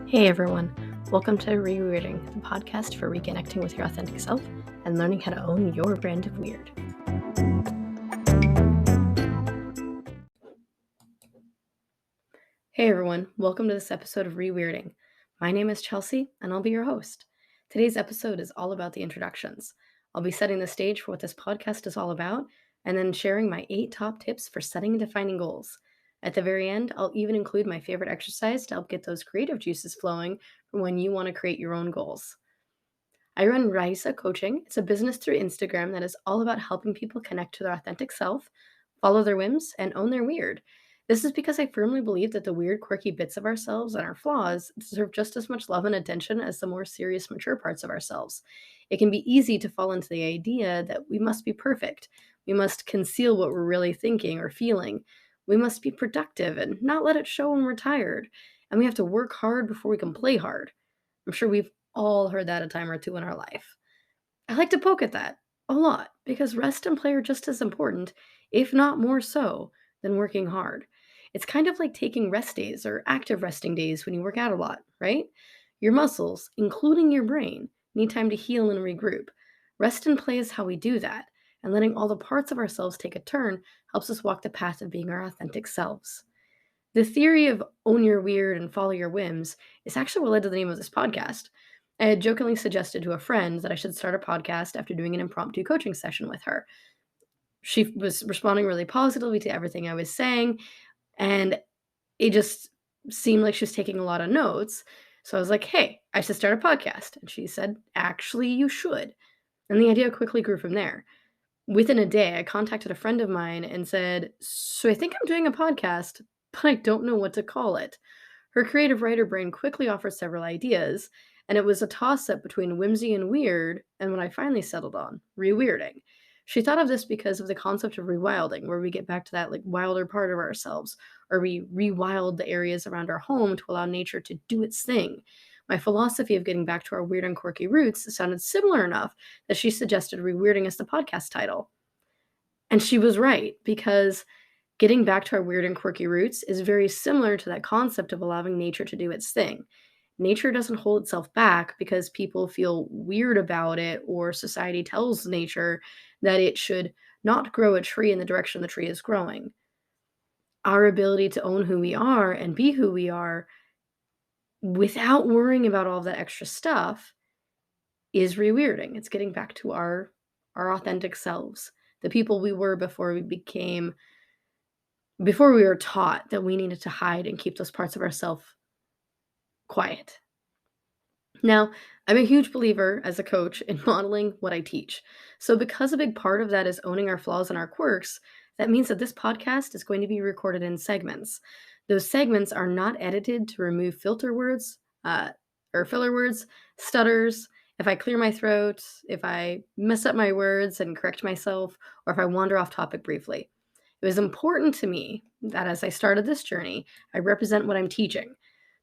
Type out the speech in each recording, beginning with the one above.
Hey everyone, welcome to reWeirding, the podcast for reconnecting with your authentic self and learning how to own your brand of weird. Hey everyone, welcome to this episode of reWeirding. My name is Chelsea and I'll be your host. Today's episode is all about the introductions. I'll be setting the stage for what this podcast is all about and then sharing my 8 top tips for setting and defining goals. At the very end, I'll even include my favorite exercise to help get those creative juices flowing for when you want to create your own goals. I run Reise Coaching. It's a business through Instagram that is all about helping people connect to their authentic self, follow their whims, and own their weird. This is because I firmly believe that the weird, quirky bits of ourselves and our flaws deserve just as much love and attention as the more serious, mature parts of ourselves. It can be easy to fall into the idea that we must be perfect. We must conceal what we're really thinking or feeling. We must be productive and not let it show when we're tired. And we have to work hard before we can play hard. I'm sure we've all heard that a time or two in our life. I like to poke at that a lot because rest and play are just as important, if not more so, than working hard. It's kind of like taking rest days or active resting days when you work out a lot, right? Your muscles, including your brain, need time to heal and regroup. Rest and play is how we do that, and letting all the parts of ourselves take a turn helps us walk the path of being our authentic selves. The theory of own your weird and follow your whims is actually what led to the name of this podcast. I had jokingly suggested to a friend that I should start a podcast after doing an impromptu coaching session with her. She was responding really positively to everything I was saying, and it just seemed like she was taking a lot of notes. So I was like, hey, I should start a podcast. And she said, actually, you should. And the idea quickly grew from there. Within a day, I contacted a friend of mine and said, so I think I'm doing a podcast, but I don't know what to call it. Her creative writer brain quickly offered several ideas, and it was a toss-up between whimsy and weird, and what I finally settled on, reweirding. She thought of this because of the concept of rewilding, where we get back to that wilder part of ourselves, or we rewild the areas around our home to allow nature to do its thing. My philosophy of getting back to our weird and quirky roots sounded similar enough that she suggested reweirding as the podcast title. And she was right, because getting back to our weird and quirky roots is very similar to that concept of allowing nature to do its thing. Nature doesn't hold itself back because people feel weird about it or society tells nature that it should not grow a tree in the direction the tree is growing. Our ability to own who we are and be who we are without worrying about all of that extra stuff is reweirding. It's getting back to our authentic selves, the people we were before we were taught that we needed to hide and keep those parts of ourselves quiet. Now, I'm a huge believer as a coach in modeling what I teach. So because a big part of that is owning our flaws and our quirks, that means that this podcast is going to be recorded in segments. Those segments are not edited to remove filter words or filler words, stutters, if I clear my throat, if I mess up my words and correct myself, or if I wander off topic briefly. It was important to me that as I started this journey, I represent what I'm teaching.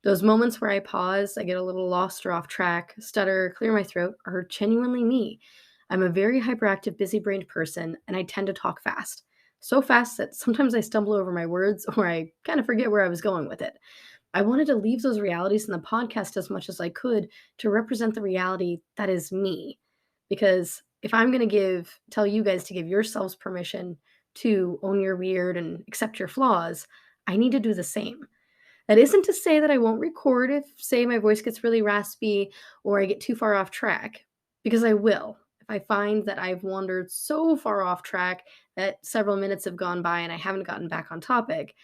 Those moments where I pause, I get a little lost or off track, stutter, clear my throat, are genuinely me. I'm a very hyperactive, busy-brained person, and I tend to talk fast. So fast that sometimes I stumble over my words or I kind of forget where I was going with it. I wanted to leave those realities in the podcast as much as I could to represent the reality that is me. Because if I'm going to tell you guys to give yourselves permission to own your weird and accept your flaws, I need to do the same. That isn't to say that I won't record if, say, my voice gets really raspy or I get too far off track, because I will. If I find that I've wandered so far off track that several minutes have gone by and I haven't gotten back on topic,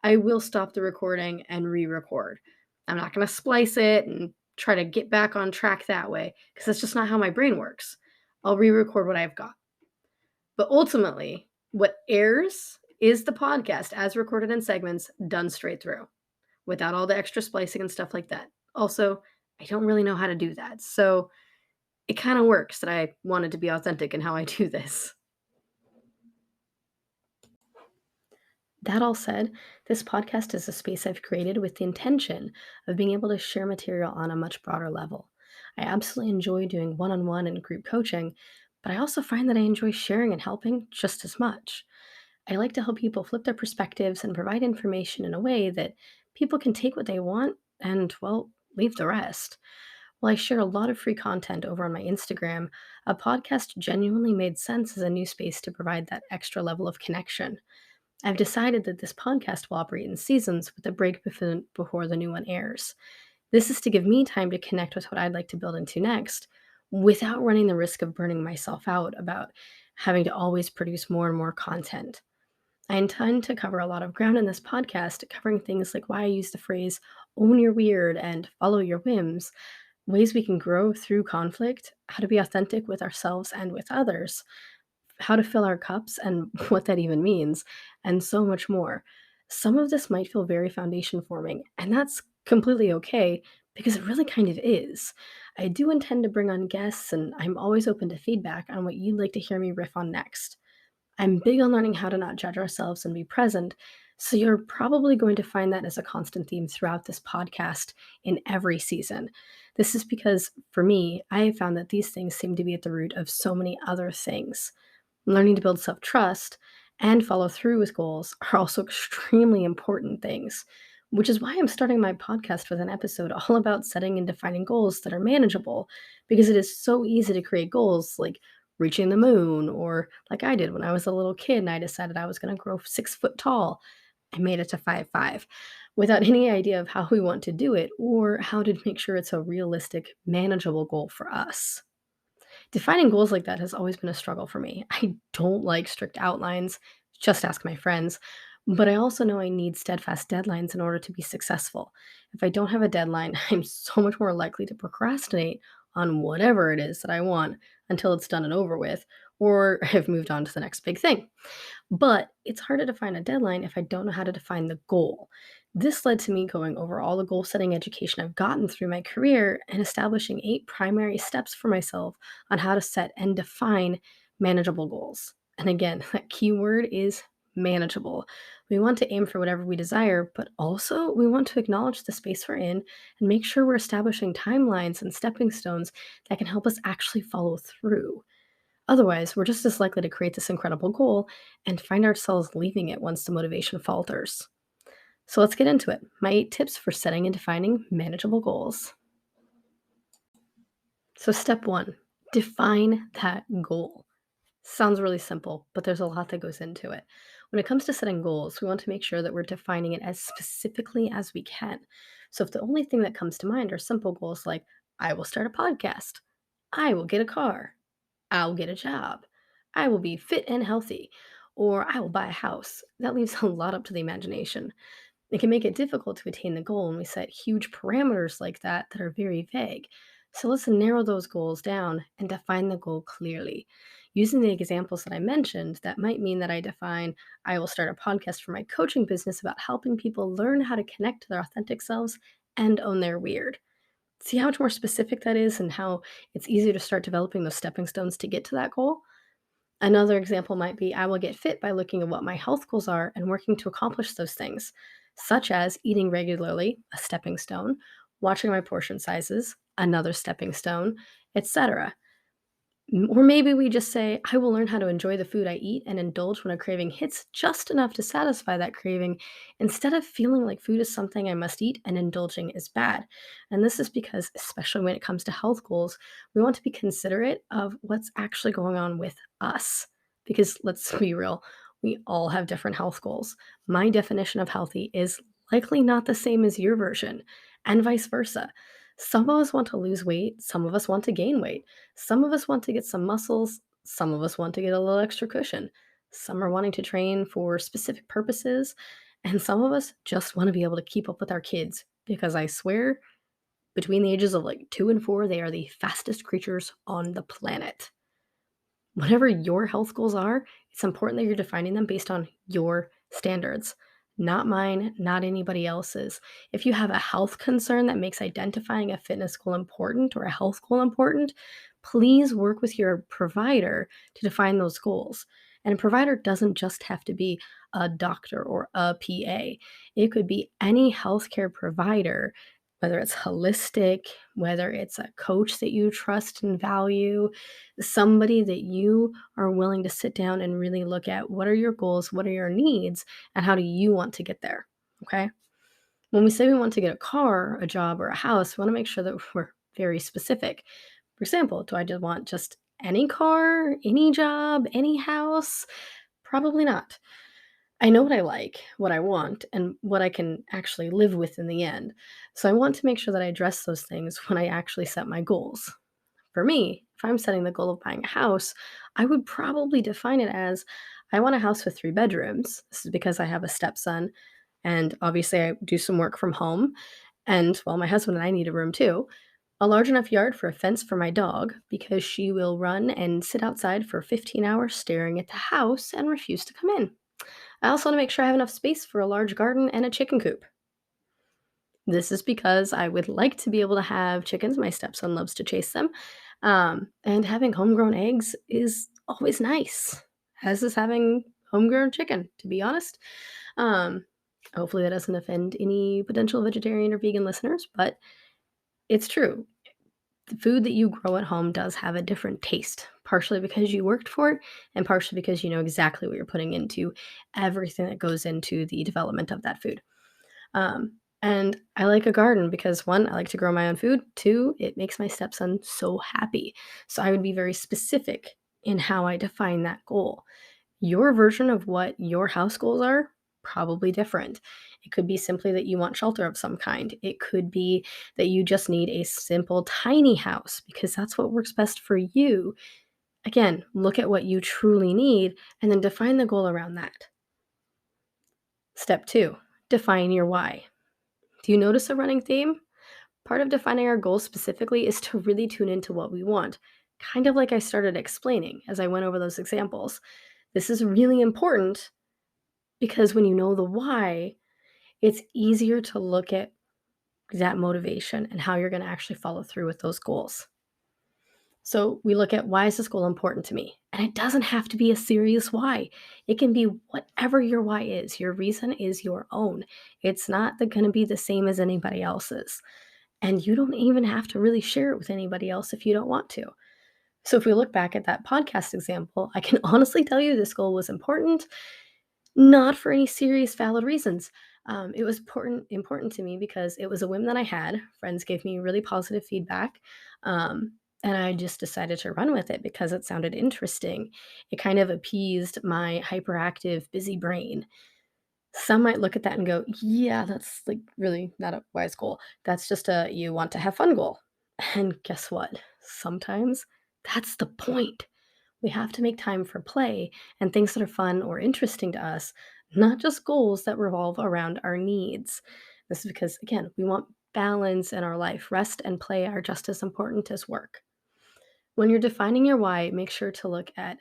I will stop the recording and re-record. I'm not going to splice it and try to get back on track that way, because that's just not how my brain works. I'll re-record what I've got. But ultimately, what airs is the podcast as recorded in segments done straight through, without all the extra splicing and stuff like that. Also, I don't really know how to do that. So it kind of works that I wanted to be authentic in how I do this. That all said, this podcast is a space I've created with the intention of being able to share material on a much broader level. I absolutely enjoy doing one-on-one and group coaching, but I also find that I enjoy sharing and helping just as much. I like to help people flip their perspectives and provide information in a way that people can take what they want and, well, leave the rest. While I share a lot of free content over on my Instagram, a podcast genuinely made sense as a new space to provide that extra level of connection. I've decided that this podcast will operate in seasons with a break before the new one airs. This is to give me time to connect with what I'd like to build into next without running the risk of burning myself out about having to always produce more and more content. I intend to cover a lot of ground in this podcast, covering things like why I use the phrase own your weird and follow your whims, ways we can grow through conflict, how to be authentic with ourselves and with others, how to fill our cups and what that even means, and so much more. Some of this might feel very foundation forming, and that's completely okay because it really kind of is. I do intend to bring on guests, and I'm always open to feedback on what you'd like to hear me riff on next. I'm big on learning how to not judge ourselves and be present. So you're probably going to find that as a constant theme throughout this podcast in every season. This is because, for me, I have found that these things seem to be at the root of so many other things. Learning to build self trust and follow through with goals are also extremely important things, which is why I'm starting my podcast with an episode all about setting and defining goals that are manageable, because it is so easy to create goals like reaching the moon, or like I did when I was a little kid and I decided I was going to grow 6 foot tall. I made it to 5'5", without any idea of how we want to do it or how to make sure it's a realistic, manageable goal for us. Defining goals like that has always been a struggle for me. I don't like strict outlines, just ask my friends. But I also know I need steadfast deadlines in order to be successful. If I don't have a deadline, I'm so much more likely to procrastinate on whatever it is that I want until it's done and over with, or I've moved on to the next big thing. But it's hard to define a deadline if I don't know how to define the goal. This led to me going over all the goal setting education I've gotten through my career and establishing 8 primary steps for myself on how to set and define manageable goals. And again, that key word is manageable. We want to aim for whatever we desire, but also we want to acknowledge the space we're in and make sure we're establishing timelines and stepping stones that can help us actually follow through. Otherwise, we're just as likely to create this incredible goal and find ourselves leaving it once the motivation falters. So let's get into it. My 8 tips for setting and defining manageable goals. So, step one, define that goal. Sounds really simple, but there's a lot that goes into it. When it comes to setting goals, we want to make sure that we're defining it as specifically as we can. So, if the only thing that comes to mind are simple goals like, I will start a podcast, I will get a car, I'll get a job, I will be fit and healthy, or I will buy a house, that leaves a lot up to the imagination. It can make it difficult to attain the goal when we set huge parameters like that are very vague. So let's narrow those goals down and define the goal clearly. Using the examples that I mentioned, that might mean that I define I will start a podcast for my coaching business about helping people learn how to connect to their authentic selves and own their weird. See how much more specific that is and how it's easier to start developing those stepping stones to get to that goal? Another example might be I will get fit by looking at what my health goals are and working to accomplish those things, such as eating regularly, a stepping stone, watching my portion sizes, another stepping stone, etc. Or maybe we just say, I will learn how to enjoy the food I eat and indulge when a craving hits just enough to satisfy that craving instead of feeling like food is something I must eat and indulging is bad. And this is because, especially when it comes to health goals, we want to be considerate of what's actually going on with us. Because let's be real, we all have different health goals. My definition of healthy is likely not the same as your version, and vice versa. Some of us want to lose weight, some of us want to gain weight. Some of us want to get some muscles, some of us want to get a little extra cushion. Some are wanting to train for specific purposes, and some of us just want to be able to keep up with our kids because I swear, between the ages of like 2 and 4, they are the fastest creatures on the planet. Whatever your health goals are, it's important that you're defining them based on your standards, not mine, not anybody else's. If you have a health concern that makes identifying a fitness goal important or a health goal important, please work with your provider to define those goals. And a provider doesn't just have to be a doctor or a PA. It could be any healthcare provider, whether it's holistic, whether it's a coach that you trust and value, somebody that you are willing to sit down and really look at what are your goals, what are your needs, and how do you want to get there? Okay. When we say we want to get a car, a job, or a house, we want to make sure that we're very specific. For example, do I just want just any car, any job, any house? Probably not. I know what I like, what I want, and what I can actually live with in the end. So I want to make sure that I address those things when I actually set my goals. For me, if I'm setting the goal of buying a house, I would probably define it as I want a house with 3 bedrooms. This is because I have a stepson, and obviously I do some work from home. And well, my husband and I need a room too. A large enough yard for a fence for my dog because she will run and sit outside for 15 hours staring at the house and refuse to come in. I also want to make sure I have enough space for a large garden and a chicken coop. This is because I would like to be able to have chickens. My stepson loves to chase them. And having homegrown eggs is always nice, as is having homegrown chicken, to be honest. Um, Hopefully, that doesn't offend any potential vegetarian or vegan listeners, but it's true. The food that you grow at home does have a different taste, partially because you worked for it, and partially because you know exactly what you're putting into everything that goes into the development of that food. And I like a garden because one, I like to grow my own food. Two, it makes my stepson so happy. So I would be very specific in how I define that goal. Your version of what your house goals are, probably different. It could be simply that you want shelter of some kind. It could be that you just need a simple, tiny house because that's what works best for you. Again, look at what you truly need and then define the goal around that. Step two, define your why. Do you notice a running theme? Part of defining our goals specifically is to really tune into what we want, kind of like I started explaining as I went over those examples. This is really important because when you know the why, it's easier to look at that motivation and how you're going to actually follow through with those goals. So we look at why is this goal important to me? And it doesn't have to be a serious why. It can be whatever your why is. Your reason is your own. It's not going to be the same as anybody else's. And you don't even have to really share it with anybody else if you don't want to. So if we look back at that podcast example, I can honestly tell you this goal was important, not for any serious, valid reasons. It was important to me because it was a whim that I had. Friends gave me really positive feedback. And I just decided to run with it because it sounded interesting. It kind of appeased my hyperactive, busy brain. Some might look at that and go, yeah, that's like really not a wise goal. That's just a you want to have fun goal. And guess what? Sometimes that's the point. We have to make time for play and things that are fun or interesting to us, not just goals that revolve around our needs. This is because, again, we want balance in our life. Rest and play are just as important as work. When you're defining your why, make sure to look at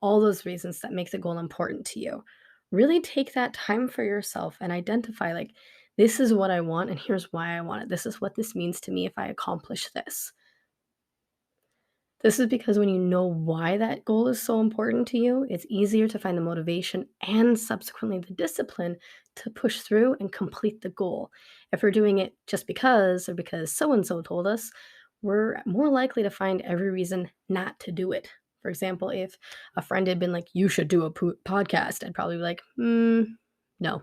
all those reasons that make the goal important to you. Really take that time for yourself and identify like, this is what I want, and here's why I want it. This is what this means to me if I accomplish this. This is because when you know why that goal is so important to you, it's easier to find the motivation and subsequently the discipline to push through and complete the goal. If we're doing it just because or because so and so told us, we're more likely to find every reason not to do it. For example, if a friend had been like, you should do a podcast, I'd probably be like, no.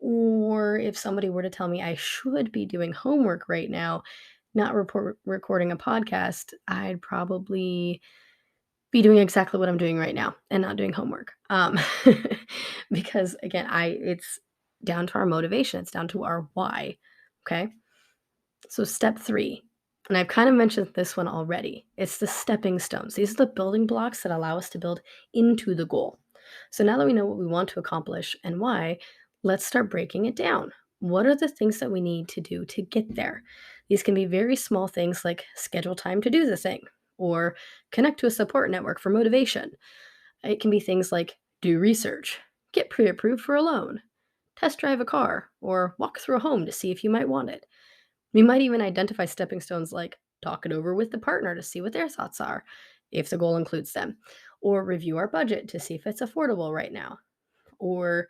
Or if somebody were to tell me I should be doing homework right now, not recording a podcast, I'd probably be doing exactly what I'm doing right now and not doing homework. Because again, it's down to our motivation. It's down to our why. Okay. So step three, and I've kind of mentioned this one already. It's the stepping stones. These are the building blocks that allow us to build into the goal. So now that we know what we want to accomplish and why, let's start breaking it down. What are the things that we need to do to get there? These can be very small things like schedule time to do the thing or connect to a support network for motivation. It can be things like do research, get pre approved for a loan, test drive a car, or walk through a home to see if you might want it. We might even identify stepping stones like talk it over with the partner to see what their thoughts are, if the goal includes them, or review our budget to see if it's affordable right now, or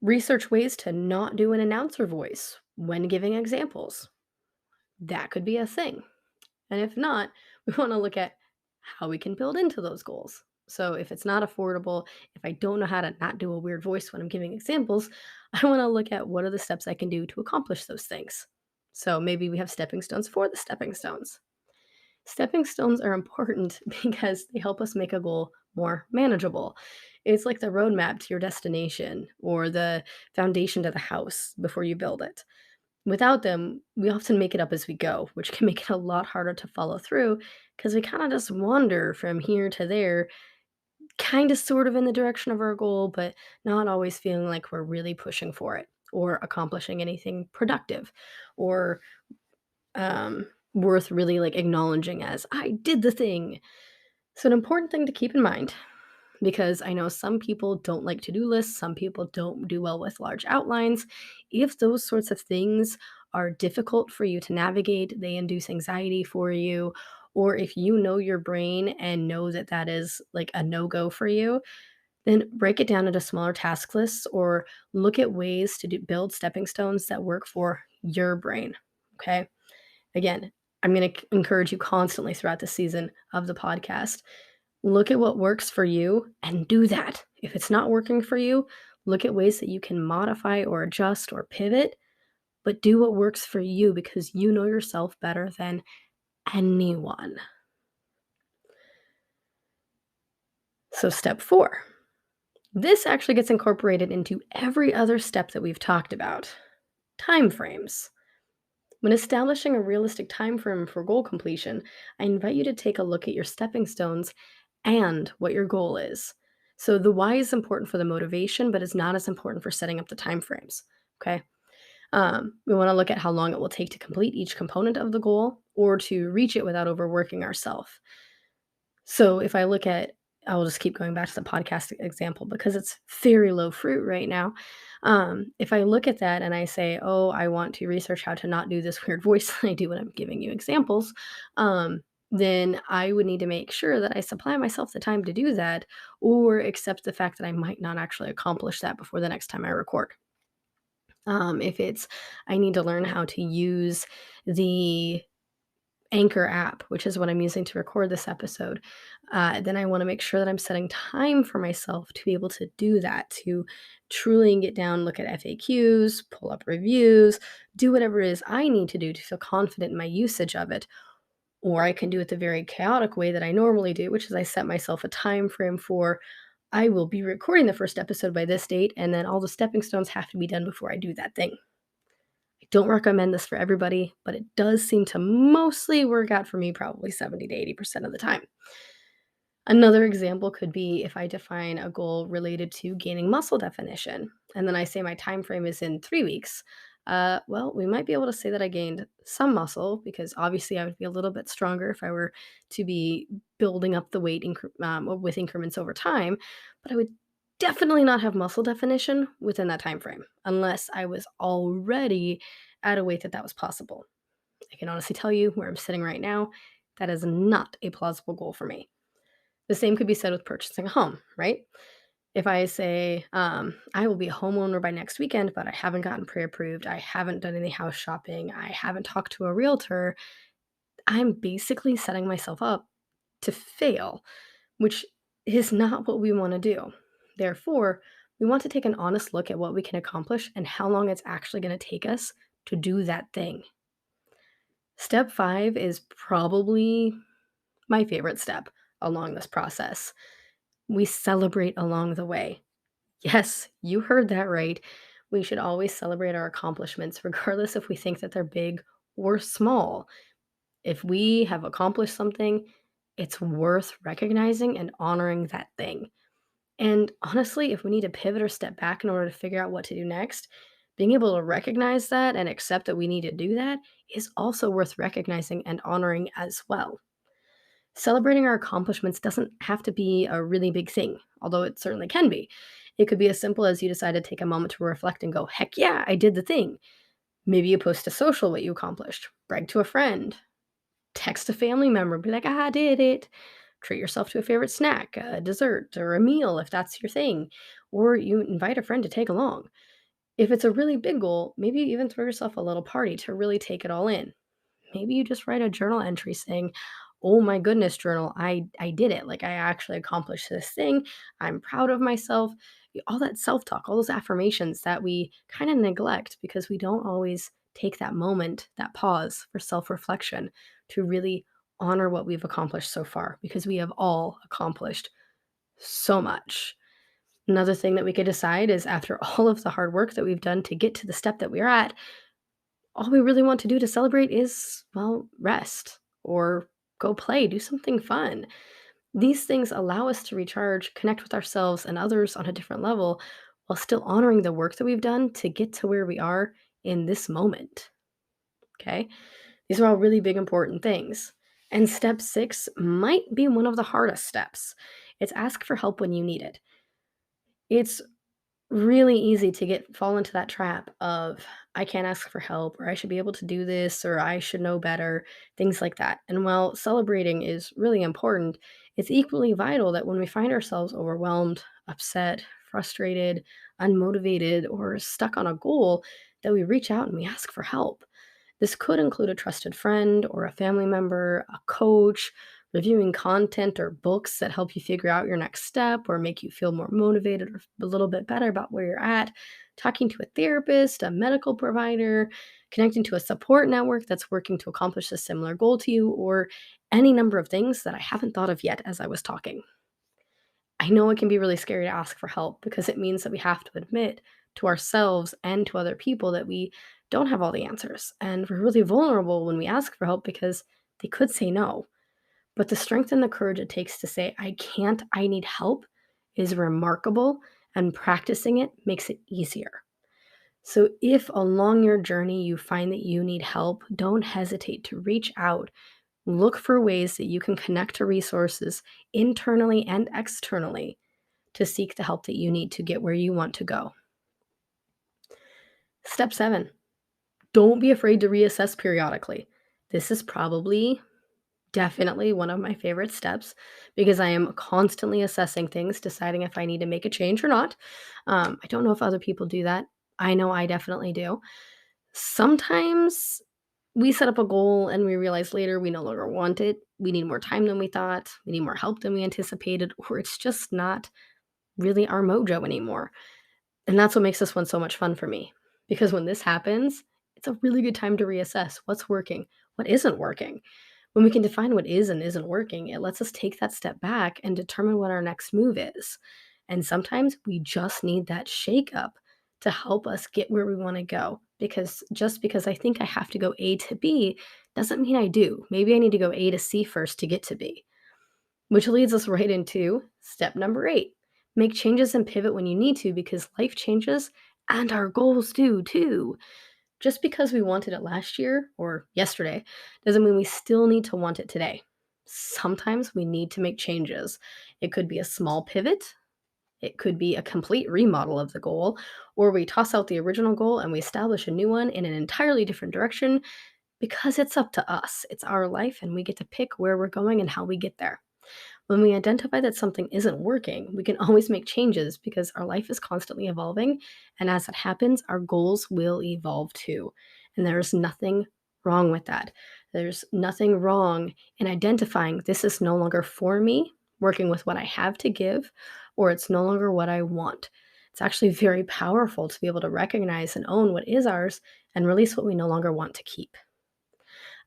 research ways to not do an announcer voice when giving examples. That could be a thing. And if not, we want to look at how we can build into those goals. So if it's not affordable, if I don't know how to not do a weird voice when I'm giving examples, I want to look at what are the steps I can do to accomplish those things. So maybe we have stepping stones for the stepping stones. Stepping stones are important because they help us make a goal more manageable. It's like the roadmap to your destination or the foundation to the house before you build it. Without them, we often make it up as we go, which can make it a lot harder to follow through because we kind of just wander from here to there, kind of sort of in the direction of our goal, but not always feeling like we're really pushing for it or accomplishing anything productive or worth really like acknowledging as I did the thing. So, an important thing to keep in mind, because I know some people don't like to do lists, some people don't do well with large outlines. If those sorts of things are difficult for you to navigate, they induce anxiety for you, or if you know your brain and know that that is like a no go for you, then break it down into smaller task lists or look at ways to build stepping stones that work for your brain. Okay. Again, I'm going to encourage you constantly throughout the season of the podcast. Look at what works for you and do that. If it's not working for you, look at ways that you can modify or adjust or pivot, but do what works for you because you know yourself better than anyone. So, step 4. This actually gets incorporated into every other step that we've talked about. Time frames. When establishing a realistic time frame for goal completion, I invite you to take a look at your stepping stones and what your goal is. So the why is important for the motivation, but is not as important for setting up the time frames. Okay. We want to look at how long it will take to complete each component of the goal or to reach it without overworking ourselves. So if I look at I will just keep going back to the podcast example because it's very low fruit right now. If I look at that and I say, "Oh, I want to research how to not do this weird voice that I do when I'm giving you examples," then I would need to make sure that I supply myself the time to do that or accept the fact that I might not actually accomplish that before the next time I record. If it's I need to learn how to use the Anchor app, which is what I'm using to record this episode, then I want to make sure that I'm setting time for myself to be able to do that, to truly get down, look at FAQs, pull up reviews, do whatever it is I need to do to feel confident in my usage of it. Or I can do it the very chaotic way that I normally do, which is I set myself a time frame for I will be recording the first episode by this date, and then all the stepping stones have to be done before I do that thing. I don't recommend this for everybody, but it does seem to mostly work out for me probably 70 to 80% of the time. Another example could be if I define a goal related to gaining muscle definition, and then I say my time frame is in 3 weeks. Well, we might be able to say that I gained some muscle because obviously I would be a little bit stronger if I were to be building up the weight with increments over time, but I would definitely not have muscle definition within that time frame unless I was already at a weight that that was possible. I can honestly tell you where I'm sitting right now, that is not a plausible goal for me. The same could be said with purchasing a home, right? If I say, I will be a homeowner by next weekend, but I haven't gotten pre approved, I haven't done any house shopping, I haven't talked to a realtor, I'm basically setting myself up to fail, which is not what we want to do. Therefore, we want to take an honest look at what we can accomplish and how long it's actually going to take us to do that thing. Step 5 is probably my favorite step along this process. We celebrate along the way. Yes, you heard that right. We should always celebrate our accomplishments, regardless if we think that they're big or small. If we have accomplished something, it's worth recognizing and honoring that thing. And honestly, if we need to pivot or step back in order to figure out what to do next, being able to recognize that and accept that we need to do that is also worth recognizing and honoring as well. Celebrating our accomplishments doesn't have to be a really big thing, although it certainly can be. It could be as simple as you decide to take a moment to reflect and go, heck yeah, I did the thing. Maybe you post to social what you accomplished, brag to a friend, text a family member, be like, I did it. Treat yourself to a favorite snack, a dessert, or a meal if that's your thing. Or you invite a friend to take along. If it's a really big goal, maybe you even throw yourself a little party to really take it all in. Maybe you just write a journal entry saying, oh my goodness, journal, I did it. Like I actually accomplished this thing. I'm proud of myself. All that self-talk, all those affirmations that we kind of neglect because we don't always take that moment, that pause for self-reflection to really honor what we've accomplished so far because we have all accomplished so much. Another thing that we could decide is after all of the hard work that we've done to get to the step that we're at, all we really want to do to celebrate is, well, rest or go play, do something fun. These things allow us to recharge, connect with ourselves and others on a different level while still honoring the work that we've done to get to where we are in this moment. Okay. These are all really big, important things. And step 6 might be one of the hardest steps. It's ask for help when you need it. It's really easy to fall into that trap of I can't ask for help or I should be able to do this or I should know better, things like that. And while celebrating is really important, it's equally vital that when we find ourselves overwhelmed, upset, frustrated, unmotivated, or stuck on a goal, that we reach out and we ask for help. This could include a trusted friend or a family member, a coach, reviewing content or books that help you figure out your next step or make you feel more motivated or a little bit better about where you're at, talking to a therapist, a medical provider, connecting to a support network that's working to accomplish a similar goal to you, or any number of things that I haven't thought of yet as I was talking. I know it can be really scary to ask for help because it means that we have to admit to ourselves and to other people that we don't have all the answers. And we're really vulnerable when we ask for help because they could say no. But the strength and the courage it takes to say, I can't, I need help is remarkable, and practicing it makes it easier. So if along your journey you find that you need help, don't hesitate to reach out. Look for ways that you can connect to resources internally and externally to seek the help that you need to get where you want to go. Step 7, don't be afraid to reassess periodically. This is probably definitely one of my favorite steps because I am constantly assessing things, deciding if I need to make a change or not. I don't know if other people do that. I know I definitely do. Sometimes we set up a goal and we realize later we no longer want it. We need more time than we thought. We need more help than we anticipated, or it's just not really our mojo anymore. And that's what makes this one so much fun for me. Because when this happens, it's a really good time to reassess what's working, what isn't working. When we can define what is and isn't working, it lets us take that step back and determine what our next move is. And sometimes we just need that shake up to help us get where we want to go. Because just because I think I have to go A to B doesn't mean I do. Maybe I need to go A to C first to get to B. Which leads us right into step number 8. Make changes and pivot when you need to because life changes and our goals do too. Just because we wanted it last year or yesterday doesn't mean we still need to want it today. Sometimes we need to make changes. It could be a small pivot, it could be a complete remodel of the goal, or we toss out the original goal and we establish a new one in an entirely different direction because it's up to us. It's our life and we get to pick where we're going and how we get there. When we identify that something isn't working, we can always make changes because our life is constantly evolving. And as it happens, our goals will evolve too. And there's nothing wrong with that. There's nothing wrong in identifying this is no longer for me, working with what I have to give, or it's no longer what I want. It's actually very powerful to be able to recognize and own what is ours and release what we no longer want to keep.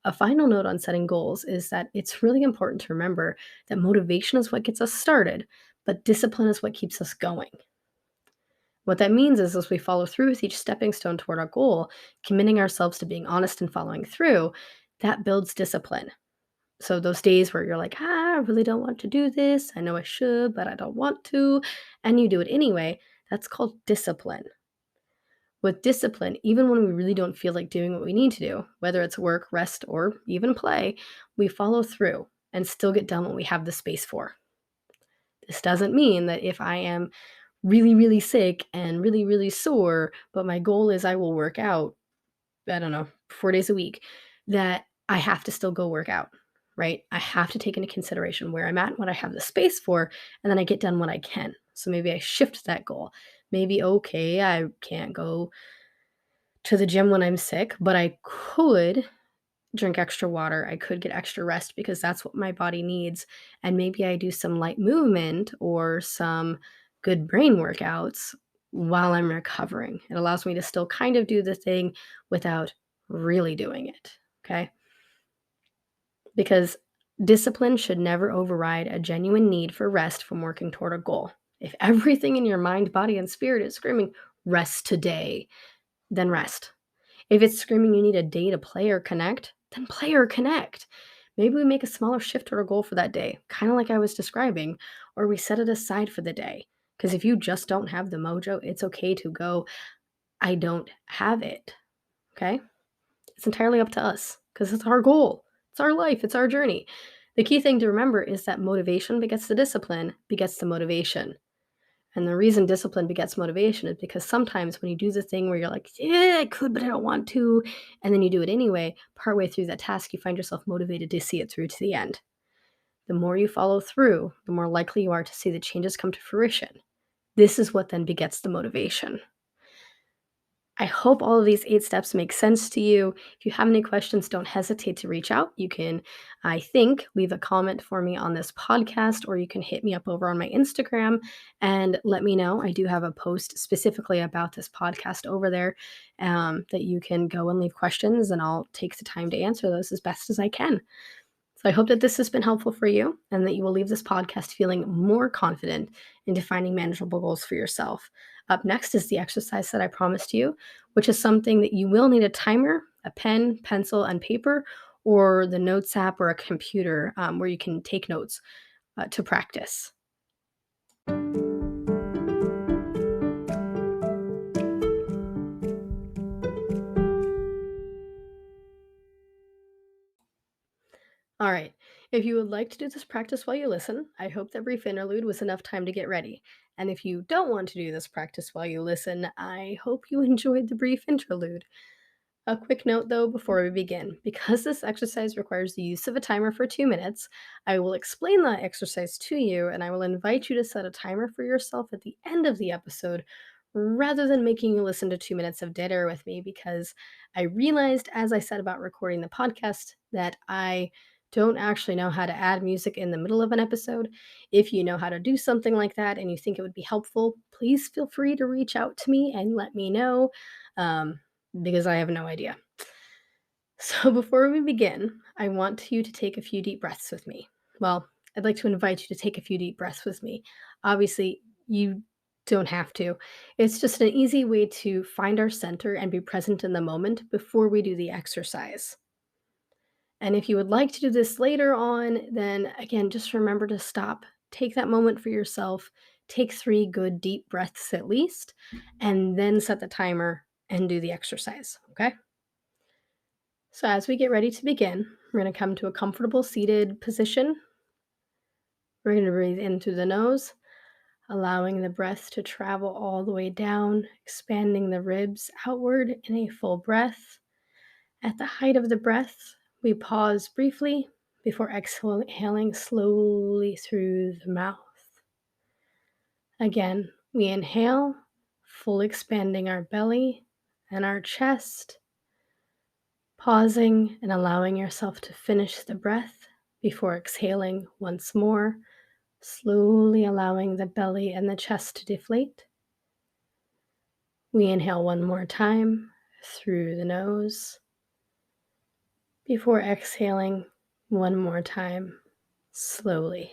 A final note on setting goals is that it's really important to remember that motivation is what gets us started, but discipline is what keeps us going. What that means is as we follow through with each stepping stone toward our goal, committing ourselves to being honest and following through, that builds discipline. So those days where you're like, I really don't want to do this. I know I should, but I don't want to. And you do it anyway. That's called discipline. With discipline, even when we really don't feel like doing what we need to do, whether it's work, rest, or even play, we follow through and still get done what we have the space for. This doesn't mean that if I am really, really sick and really, really sore, but my goal is I will work out, I don't know, 4 days a week, that I have to still go work out, right? I have to take into consideration where I'm at, what I have the space for, and then I get done what I can. So maybe I shift that goal. Maybe, okay, I can't go to the gym when I'm sick, but I could drink extra water. I could get extra rest because that's what my body needs. And maybe I do some light movement or some good brain workouts while I'm recovering. It allows me to still kind of do the thing without really doing it. Okay. Because discipline should never override a genuine need for rest from working toward a goal. If everything in your mind, body, and spirit is screaming, rest today, then rest. If it's screaming you need a day to play or connect, then play or connect. Maybe we make a smaller shift toward a goal for that day, kind of like I was describing, or we set it aside for the day. Because if you just don't have the mojo, it's okay to go, I don't have it. Okay? It's entirely up to us because it's our goal. It's our life. It's our journey. The key thing to remember is that motivation begets the discipline, begets the motivation. And the reason discipline begets motivation is because sometimes when you do the thing where you're like, yeah, I could, but I don't want to, and then you do it anyway, partway through that task, you find yourself motivated to see it through to the end. The more you follow through, the more likely you are to see the changes come to fruition. This is what then begets the motivation. I hope all of these 8 steps make sense to you. If you have any questions, don't hesitate to reach out. You can, I think, leave a comment for me on this podcast, or you can hit me up over on my Instagram and let me know. I do have a post specifically about this podcast over there that you can go and leave questions, and I'll take the time to answer those as best as I can. So I hope that this has been helpful for you and that you will leave this podcast feeling more confident in defining manageable goals for yourself. Up next is the exercise that I promised you, which is something that you will need a timer, a pen, pencil, and paper, or the notes app or a computer where you can take notes to practice. All right. If you would like to do this practice while you listen, I hope that brief interlude was enough time to get ready. And if you don't want to do this practice while you listen, I hope you enjoyed the brief interlude. A quick note though before we begin. Because this exercise requires the use of a timer for 2 minutes, I will explain that exercise to you and I will invite you to set a timer for yourself at the end of the episode rather than making you listen to 2 minutes of dead air with me, because I realized as I said about recording the podcast that I don't actually know how to add music in the middle of an episode. If you know how to do something like that and you think it would be helpful, please feel free to reach out to me and let me know. Because I have no idea. So before we begin, I want you to take a few deep breaths with me. Well, I'd like to invite you to take a few deep breaths with me. Obviously, you don't have to. It's just an easy way to find our center and be present in the moment before we do the exercise. And if you would like to do this later on, then again, just remember to stop. Take that moment for yourself. Take 3 good deep breaths at least, and then set the timer and do the exercise, okay? So as we get ready to begin, we're going to come to a comfortable seated position. We're going to breathe in through the nose, allowing the breath to travel all the way down, expanding the ribs outward in a full breath. At the height of the breath, we pause briefly before exhaling slowly through the mouth. Again, we inhale, fully expanding our belly and our chest, pausing and allowing yourself to finish the breath before exhaling once more, slowly allowing the belly and the chest to deflate. We inhale one more time through the nose before exhaling one more time slowly.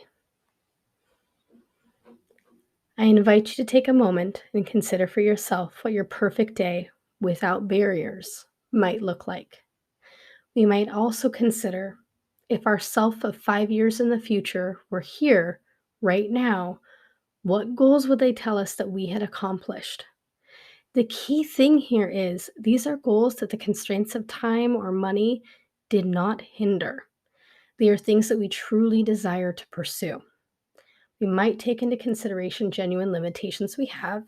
I invite you to take a moment and consider for yourself what your perfect day without barriers might look like. We might also consider if our self of 5 years in the future were here right now, what goals would they tell us that we had accomplished? The key thing here is these are goals that the constraints of time or money did not hinder. They are things that we truly desire to pursue. We might take into consideration genuine limitations we have.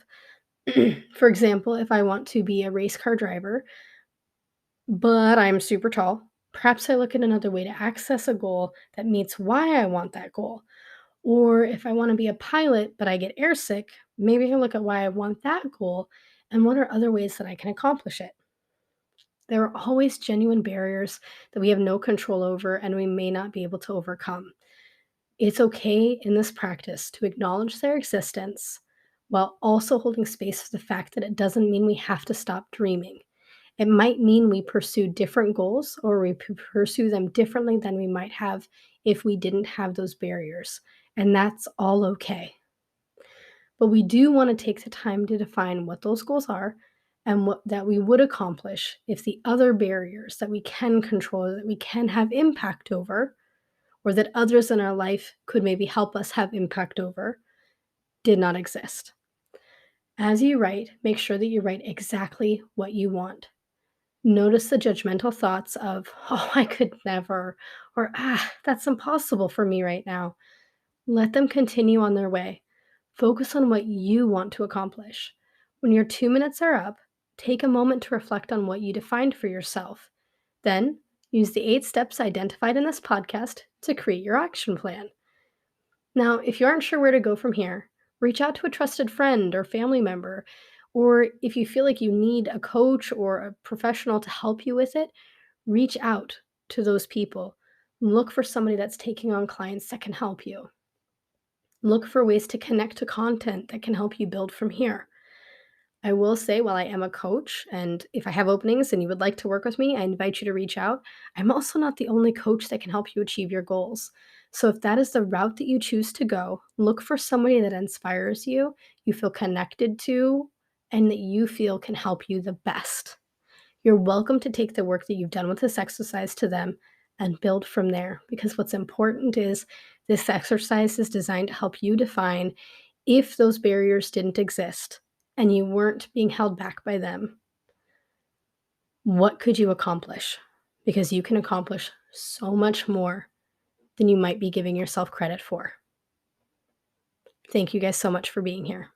For example, if I want to be a race car driver, but I'm super tall, perhaps I look at another way to access a goal that meets why I want that goal. Or if I want to be a pilot, but I get airsick, maybe I look at why I want that goal and what are other ways that I can accomplish it. There are always genuine barriers that we have no control over and we may not be able to overcome. It's okay in this practice to acknowledge their existence while also holding space for the fact that it doesn't mean we have to stop dreaming. It might mean we pursue different goals or we pursue them differently than we might have if we didn't have those barriers. And that's all okay. But we do want to take the time to define what those goals are and what that we would accomplish if the other barriers that we can control, that we can have impact over, or that others in our life could maybe help us have impact over, did not exist. As you write, make sure that you write exactly what you want. Notice the judgmental thoughts of, oh, I could never, or that's impossible for me right now. Let them continue on their way. Focus on what you want to accomplish. When your 2 minutes are up, take a moment to reflect on what you defined for yourself. Then, use the 8 steps identified in this podcast to create your action plan. Now, if you aren't sure where to go from here, reach out to a trusted friend or family member, or if you feel like you need a coach or a professional to help you with it, reach out to those people. Look for somebody that's taking on clients that can help you. Look for ways to connect to content that can help you build from here. I will say, while I am a coach, and if I have openings and you would like to work with me, I invite you to reach out. I'm also not the only coach that can help you achieve your goals. So if that is the route that you choose to go, look for somebody that inspires you, you feel connected to, and that you feel can help you the best. You're welcome to take the work that you've done with this exercise to them and build from there, because what's important is this exercise is designed to help you define, if those barriers didn't exist and you weren't being held back by them, what could you accomplish? Because you can accomplish so much more than you might be giving yourself credit for. Thank you guys so much for being here.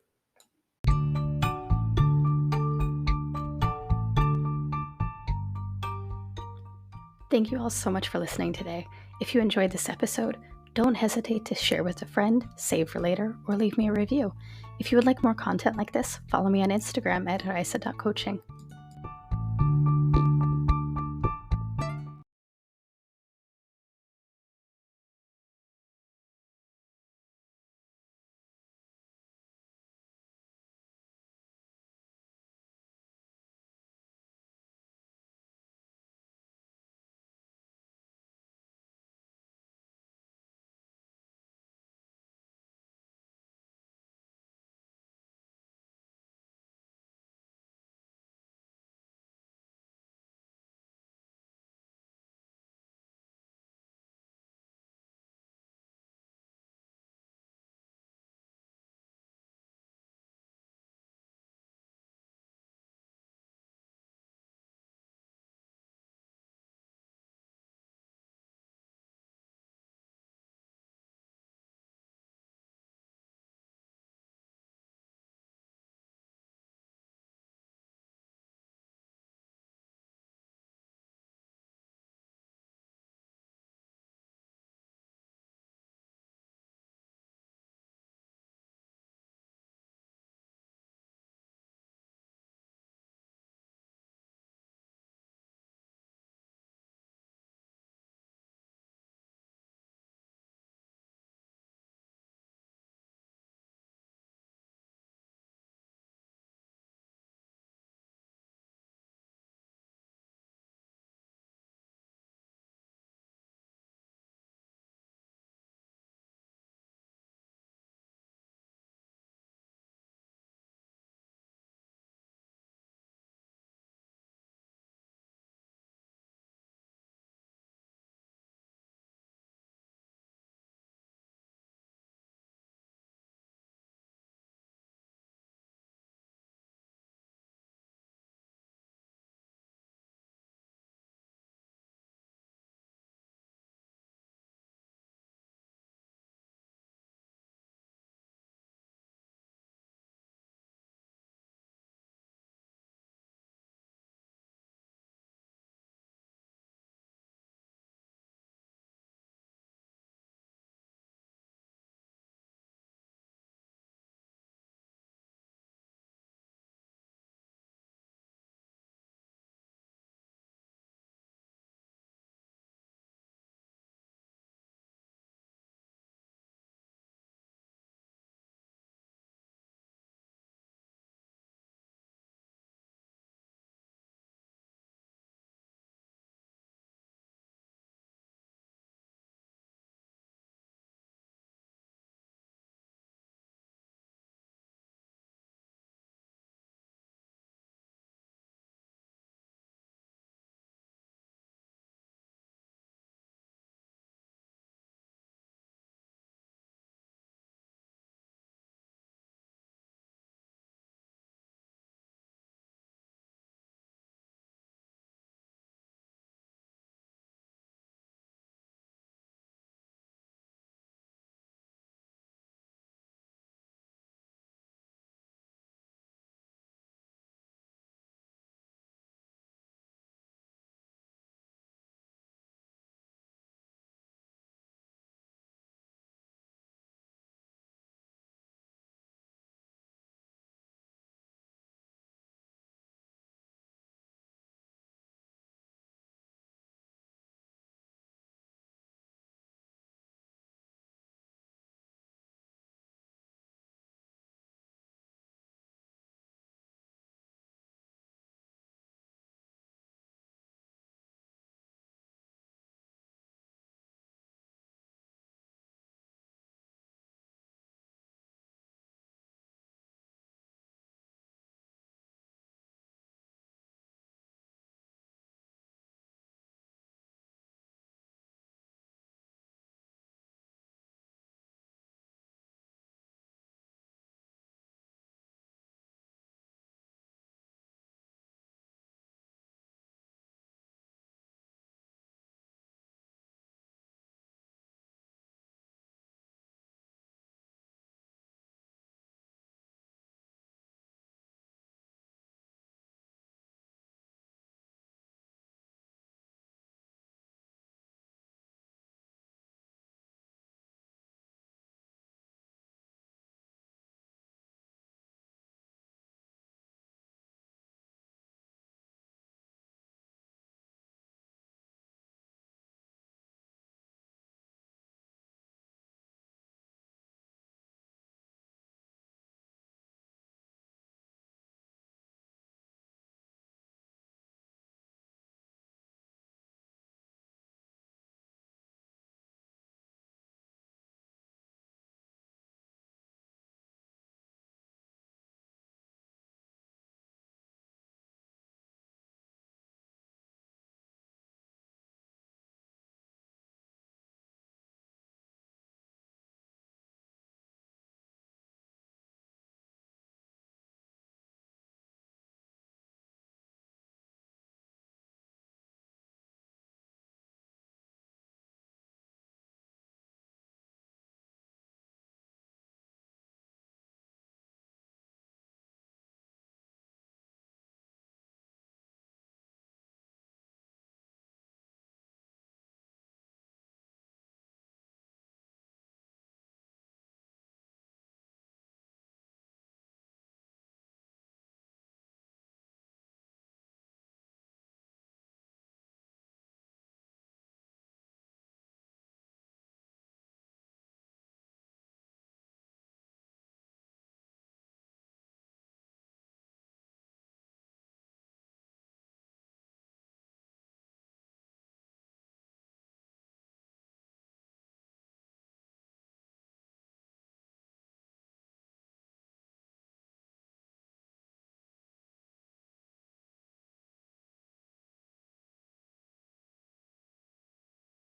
Thank you all so much for listening today. If you enjoyed this episode, don't hesitate to share with a friend, save for later, or leave me a review. If you would like more content like this, follow me on Instagram at reise.coaching.